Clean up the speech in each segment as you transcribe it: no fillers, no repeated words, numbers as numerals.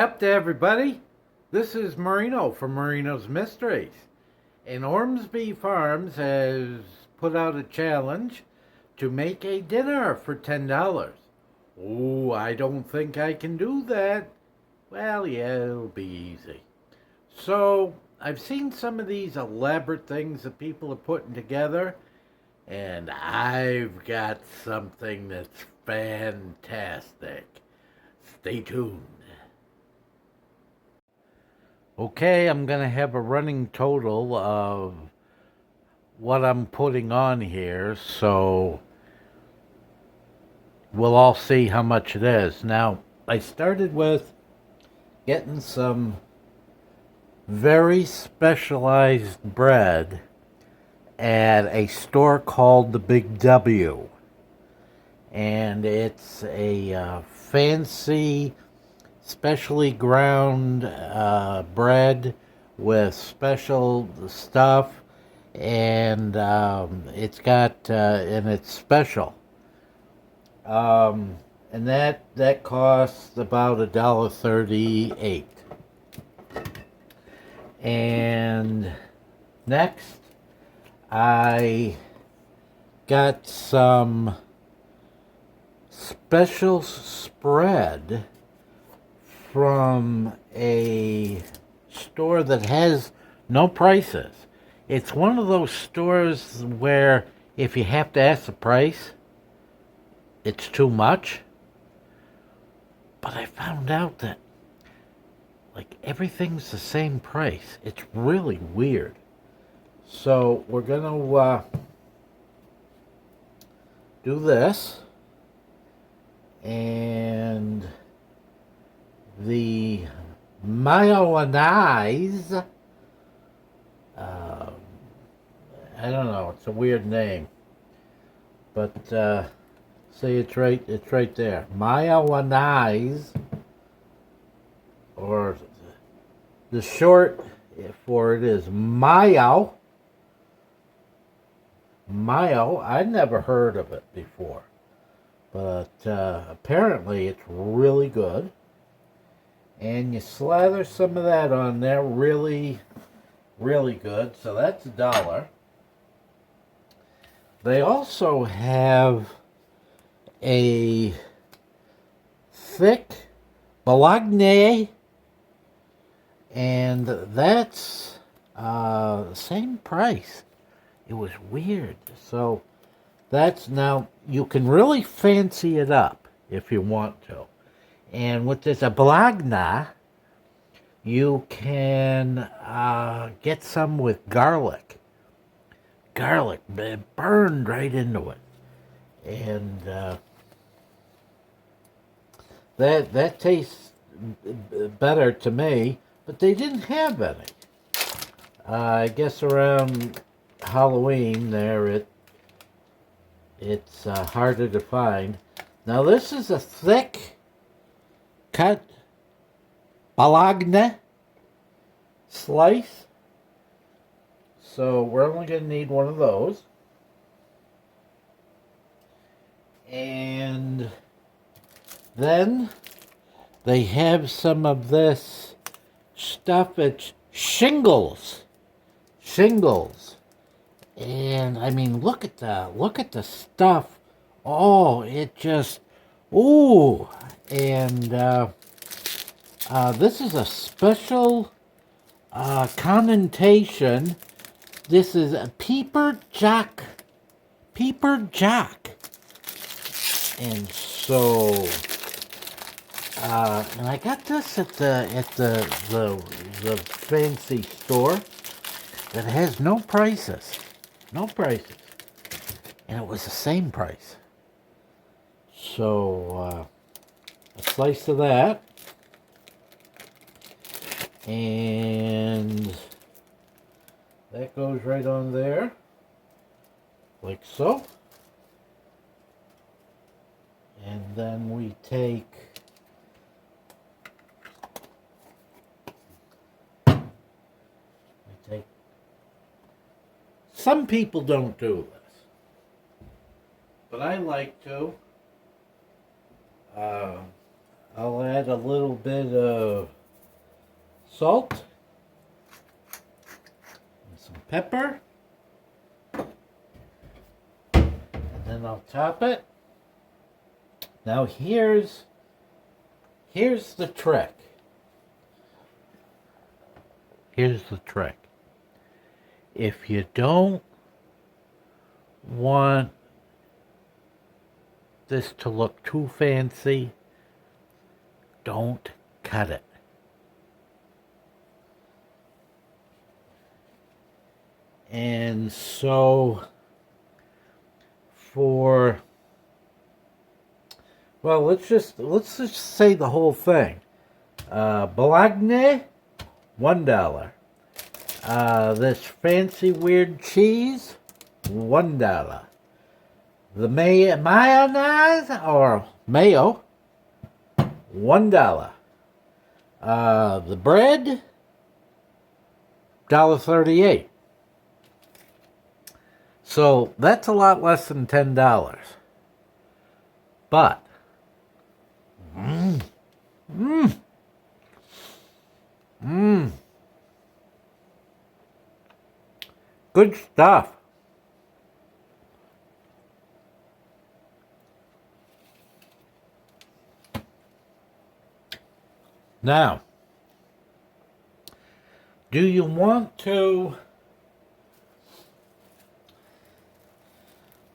What's everybody? This is Marino from Marino's Mysteries. And Orsmby Farms has put out a challenge to make a dinner for $10. Oh, I don't think I can do that. Well, yeah, it'll be easy. So, I've seen some of these elaborate things that people are putting together, and I've got something that's fantastic. Stay tuned. Okay, I'm going to have a running total of what I'm putting on here, so we'll all see how much it is. Now, I started with getting some very specialized bread at a store called the Big W. And it's a fancy, specially ground bread with special stuff, and it's special. And that costs about $1.38. And next, I got some special spread from a store that has no prices. It's one of those stores where if you have to ask the price, it's too much. But I found out that like everything's the same price. It's really weird. So we're gonna do this, and the mayonnaise, I don't know, it's a weird name, but see, it's right there. Mayonnaise, or the short for it is mayo. Mayo, I'd never heard of it before, but apparently it's really good. And you slather some of that on there, really, really good. So that's $1. They also have a thick bologna, and that's same price. It was weird. So that's, now you can really fancy it up if you want to. And with this bologna, you can get some with garlic. Garlic burned right into it. And that tastes better to me, but they didn't have any. I guess around Halloween there, it's harder to find. Now this is a thick cut bologna slice, so we're only going to need one of those. And then they have some of this stuff. It's shingles, and I mean, look at the stuff. Oh, it just, ooh. And this is a special connotation. This is a pepper jack. And so, and I got this at the fancy store that has no prices, and it was the same price. So a slice of that, and that goes right on there, like so. And then we take some people don't do this, but I like to. I'll add a little bit of salt and some pepper. And then I'll top it. Now here's the trick. Here's the trick. If you don't want this to look too fancy, don't cut it. And so let's just say the whole thing. Bologna, $1. This fancy weird cheese, $1. The mayonnaise or mayo, $1. The bread, $1.38. So that's a lot less than $10. But good stuff. Now, do you want to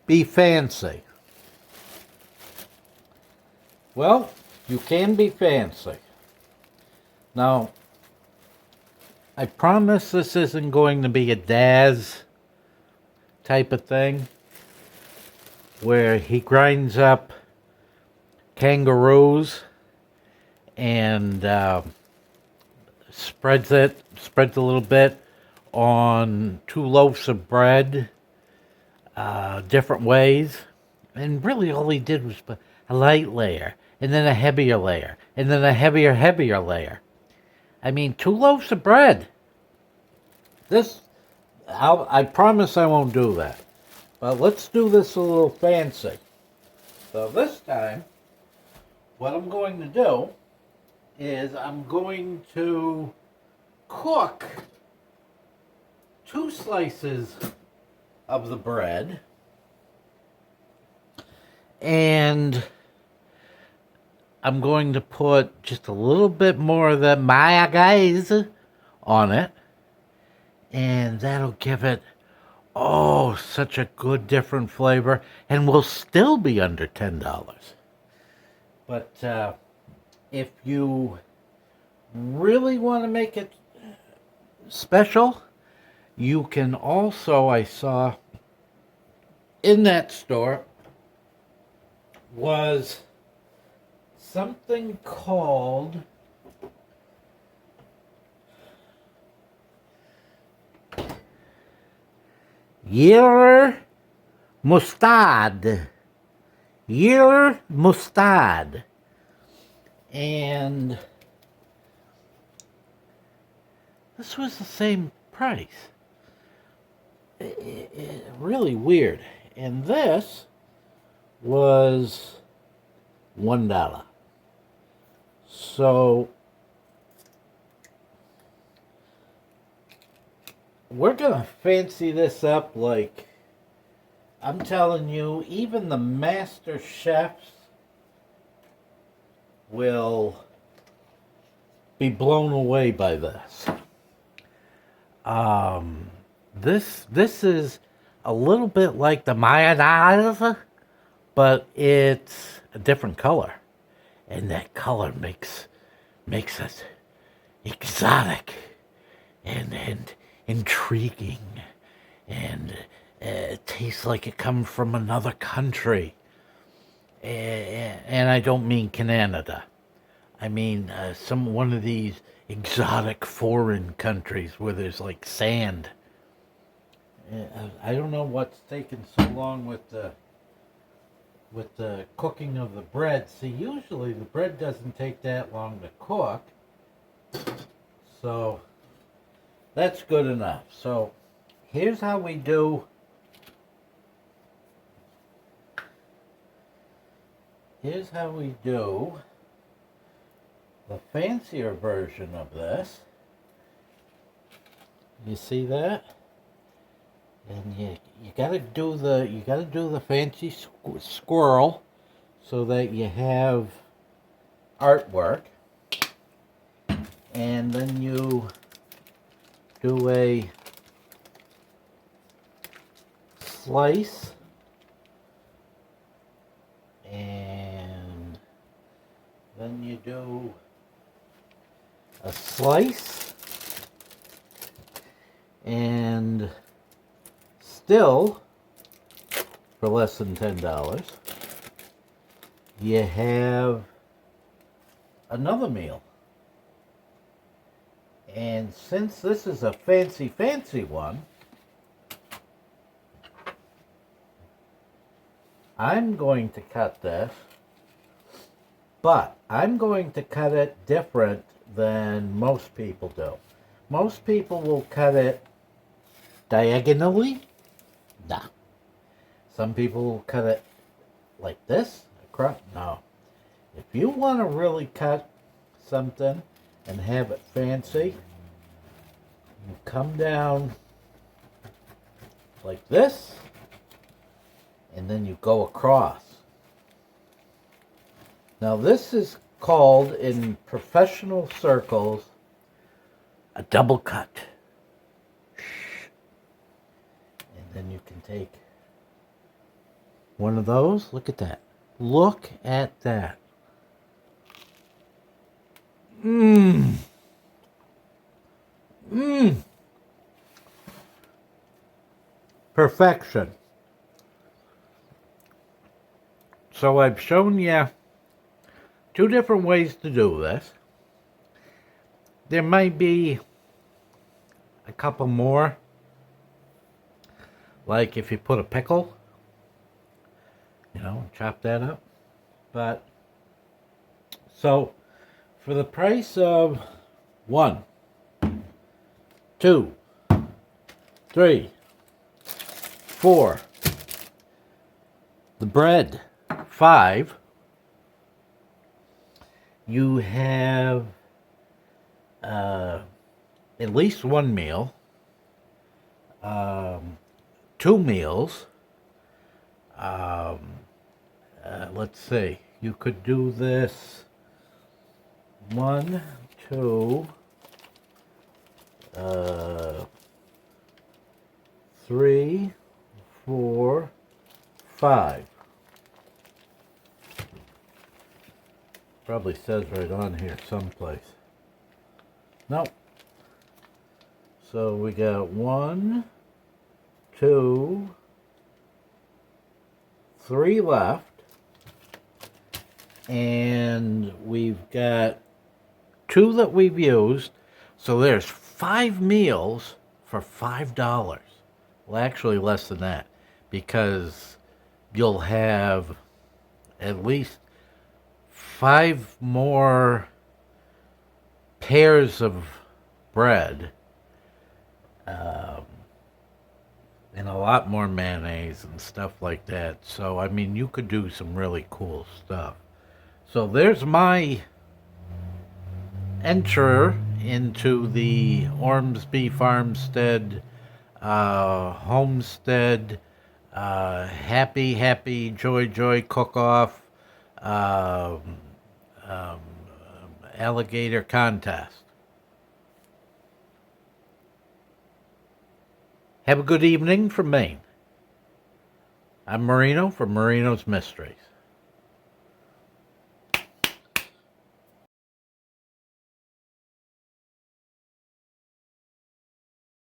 be fancy? Well, you can be fancy. Now, I promise this isn't going to be a Daz type of thing where he grinds up kangaroos and spreads a little bit on 2 loaves of bread different ways. And really all he did was put a light layer and then a heavier layer and then a heavier layer. I mean, 2 loaves of bread. I promise I won't do that. But let's do this a little fancy. So this time, what I'm going to do is I'm going to cook 2 slices of the bread. And I'm going to put just a little bit more of the mayonnaise on it. And that'll give it, such a good different flavor. And will still be under $10. But if you really want to make it special, you can also, I saw in that store, was something called Yeller Mustard. Yeller Mustard. And this was the same price. Really weird. And this was $1. So we're gonna fancy this up like, I'm telling you, even the master chefs will be blown away by this. This is a little bit like the mayonnaise, but it's a different color, and that color makes it exotic and intriguing, and it tastes like it comes from another country. And I don't mean Canada. I mean one of these exotic foreign countries where there's like sand. I don't know what's taking so long with the cooking of the bread. See, usually the bread doesn't take that long to cook, so that's good enough. So here's how we do. the fancier version of this. You see that? And you gotta do the fancy squirrel so that you have artwork, and then you do a slice, and then you do a slice, and still for less than $10 you have another meal. And since this is a fancy one, I'm going to cut this, but I'm going to cut it different than most people do. Most people will cut it diagonally. Nah. Some people will cut it like this, across. No. If you want to really cut something and have it fancy, you come down like this, and then you go across. Now this is called, in professional circles, a double cut. And then you can take one of those. Look at that. Look at that. Mmm. Mmm. Perfection. So I've shown you two different ways to do this. There might be a couple more, like if you put a pickle, chop that up. But so for the price of 1, 2, 3, 4, the bread 5, you have at least one meal, 2 meals. Let's see, you could do this 1, 2, 3, 4, 5. Probably says right on here someplace. Nope. So we got 1, 2, 3 left. And we've got 2 that we've used. So there's 5 meals for $5. Well, actually less than that, because you'll have at least 5 more pairs of bread, and a lot more mayonnaise and stuff like that. So, I mean, you could do some really cool stuff. So there's my enter into the Orsmby Farmstead Homestead Happy Joy Cook-Off alligator contest. Have a good evening from Maine. I'm Marino from Marino's Mysteries.